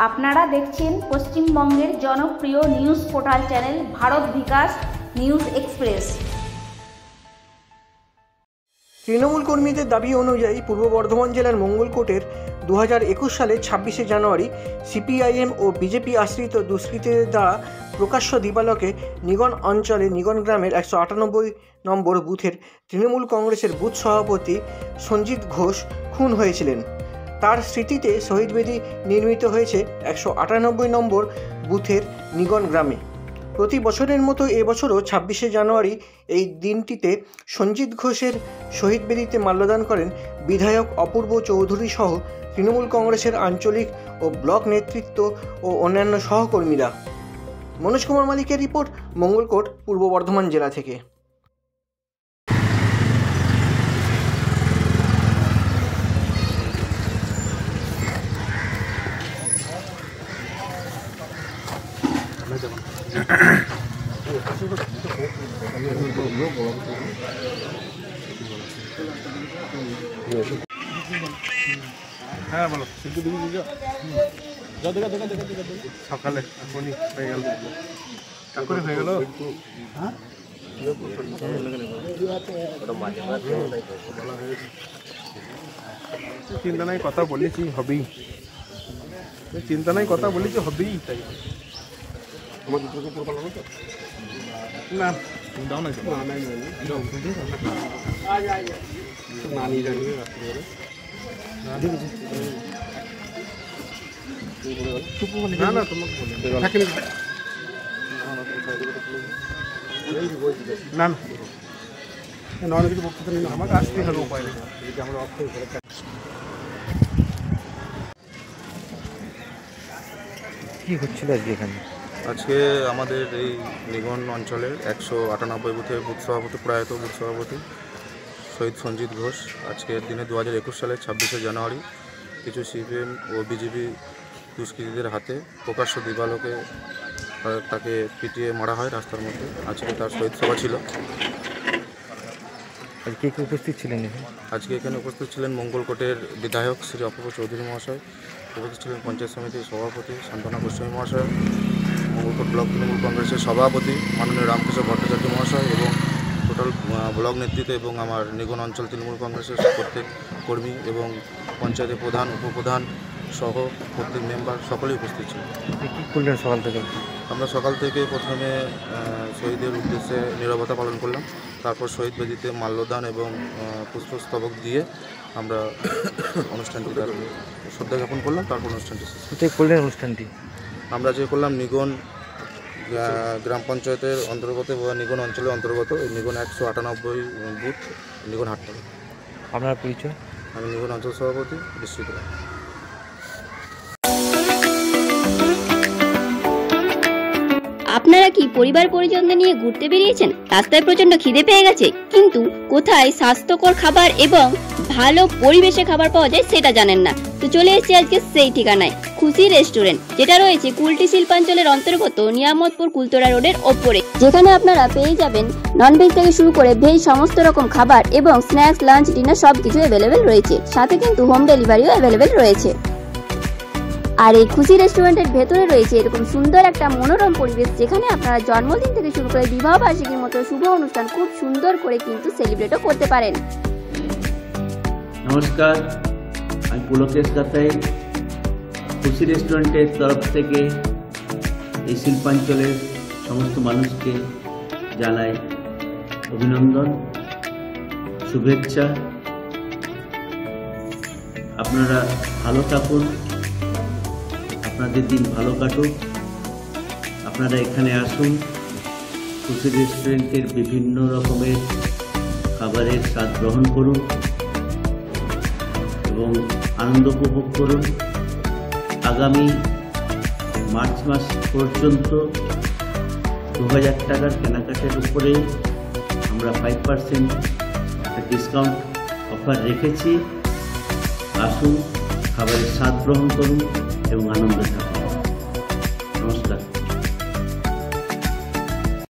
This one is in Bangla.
আপনারা দেখছেন পশ্চিমবঙ্গের জনপ্রিয় নিউজ পোর্টাল চ্যানেল ভারত বিকাশ নিউজ এক্সপ্রেস। তৃণমূল কর্মীদের দাবি অনুযায়ী পূর্ব বর্ধমান জেলার মঙ্গলকোটের 2021 সালের 26শে জানুয়ারি সিপিআইএম ও বিজেপি আশ্রিত দুষ্কৃতীদের দ্বারা প্রকাশ্য দিবালোকে নিগন অঞ্চলে নিগন গ্রামের 198 নম্বর বুথের তৃণমূল কংগ্রেসের বুথ সভাপতি সঞ্জিত ঘোষ খুন হয়েছিলেন। তার স্মৃতিতে শহীদ বেদি নির্মিত হয়েছে 198 নম্বর বুথের নিগন গ্রামে। প্রতি বছরের মতো এবছরও 26শে জানুয়ারি এই দিনটিতে সঞ্জিত ঘোষের শহীদ বেদিতে মাল্যদান করেন বিধায়ক অপূর্ব চৌধুরী সহ তৃণমূল কংগ্রেসের আঞ্চলিক ও ব্লক নেতৃত্ব ও অন্যান্য সহকর্মীরা। মনোজ কুমার মালিকের রিপোর্ট, মঙ্গলকোট, পূর্ব বর্ধমান জেলা থেকে। হ্যাঁ বলো, সকালে এখনই হয়ে গেল, এখনই হয়ে গেল। চিন্তা নাই, কথা বলেছি হবেই, চিন্তা নাই, কথা বলেছি হবেই। তাই না দাও না, না না তোমাকে না না কিছু বক্তব্য নেই, আমাকে আসতে হবে, উপায় নেই। আমরা কি হচ্ছিল আজকে এখানে? আজকে আমাদের এই নিগন অঞ্চলের 198 বুথের বুথ সভাপতি, প্রয়াত বুথ সভাপতি শহীদ সঞ্জিত ঘোষ আজকের দিনে 2021 সালের 26শে জানুয়ারি কিছু সিপিএম ও বিজেপি দুষ্কৃতীদের হাতে প্রকাশ্য দিবালোকে তাকে পিটিয়ে মারা হয় রাস্তার মধ্যে। আজকে তার শহীদ সভা ছিল। কে কে উপস্থিত ছিলেন? আজকে এখানে উপস্থিত ছিলেন মঙ্গলকোটের বিধায়ক শ্রী অপূর্ব চৌধুরী মহাশয়, উপস্থিত ছিলেন পঞ্চায়েত সমিতির সভাপতি সান্ত্বনা গোস্বামী মহাশয়, মঙ্গলকোট ব্লক তৃণমূল কংগ্রেসের সভাপতি মাননীয় রামকৃষ্ণ ভট্টাচার্য মহাশয় এবং টোটাল ব্লক নেতৃত্ব এবং আমার নিগন অঞ্চল তৃণমূল কংগ্রেসের প্রত্যেক কর্মী এবং পঞ্চায়েতের প্রধান, উপপ্রধান সহ প্রত্যেক মেম্বার সকলেই উপস্থিত ছিল। কী করলেন সকাল থেকে? আমরা সকাল থেকে প্রথমে শহীদের উদ্দেশ্যে নীরবতা পালন করলাম, তারপর শহীদ বেদিতে মাল্যদান এবং পুষ্পস্তবক দিয়ে আমরা অনুষ্ঠানটি শ্রদ্ধা জ্ঞাপন করলাম। তারপর অনুষ্ঠানটি কোথায় করলেন অনুষ্ঠানটি? আমরা যে করলাম নিগন গ্রাম পঞ্চায়েতের অন্তর্গত বা নিগন অঞ্চলের অন্তর্গত এই নিগন 198 বুথ নিগন হাটতলা। আপনার পরিচয়? আমি নিগন অঞ্চল সভাপতি বিশ্বজিৎ রায়। আপনারা কি পরিবার পরিজনদের নিয়ে ঘুরতে বেরিয়েছেন? রাস্তায় প্রচন্ড খিদে পেয়ে গেছে, কিন্তু কোথায় স্বাস্থ্যকর খাবার এবং ভালো পরিবেশে খাবার পাওয়া যায় সেটা জানেন না। তো চলে এসেছি আজকে সেই ঠিকানায়, খুশি রেস্টুরেন্ট, যেটা রয়েছে কুলটি শিল্পাঞ্চলের অন্তর্গত নিয়ামতপুর কুলতরা রোডের ওপরে, যেখানে আপনারা পেয়ে যাবেন ননভেজ থেকে শুরু করে ভেজ সমস্ত রকম খাবার এবং স্ন্যাক্স, লাঞ্চ, ডিনার সবকিছু অ্যাভেলেবেল রয়েছে। সাথে কিন্তু হোম ডেলিভারিও অ্যাভেলেবেল রয়েছে। আর এই খুশি রেস্টুরেন্টের ভেতরে রয়েছে এরকম সুন্দর একটা মনোরম পরিবেশ, যেখানে আপনারা জন্মদিন থেকে শুরু করে বিবাহ বার্ষিকীর মতো শুভ অনুষ্ঠান খুব সুন্দর করে কিন্তু সেলিব্রেটও করতে পারেন। নমস্কার, আমি পুলকেশ দাতাই। খুশি রেস্টুরেন্টের তরফ থেকে এই শিল্পাঞ্চলের সমস্ত মানুষকে জানাই অভিনন্দন, শুভেচ্ছা। আপনারা ভালো থাকুন, আপনাদের দিন ভালো কাটুক। আপনারা এখানে আসুন, খুশি রেস্টুরেন্টের বিভিন্ন রকমের খাবারের স্বাদ গ্রহণ করুন এবং আনন্দ উপভোগ করুন। আগামী মার্চ মাস পর্যন্ত 2000 টাকার কেনাকাটার উপরে আমরা 5% ডিসকাউন্ট অফার রেখেছি। আসুন, খাবারের স্বাদ গ্রহণ করুন এবং আনন্দ থাকুন।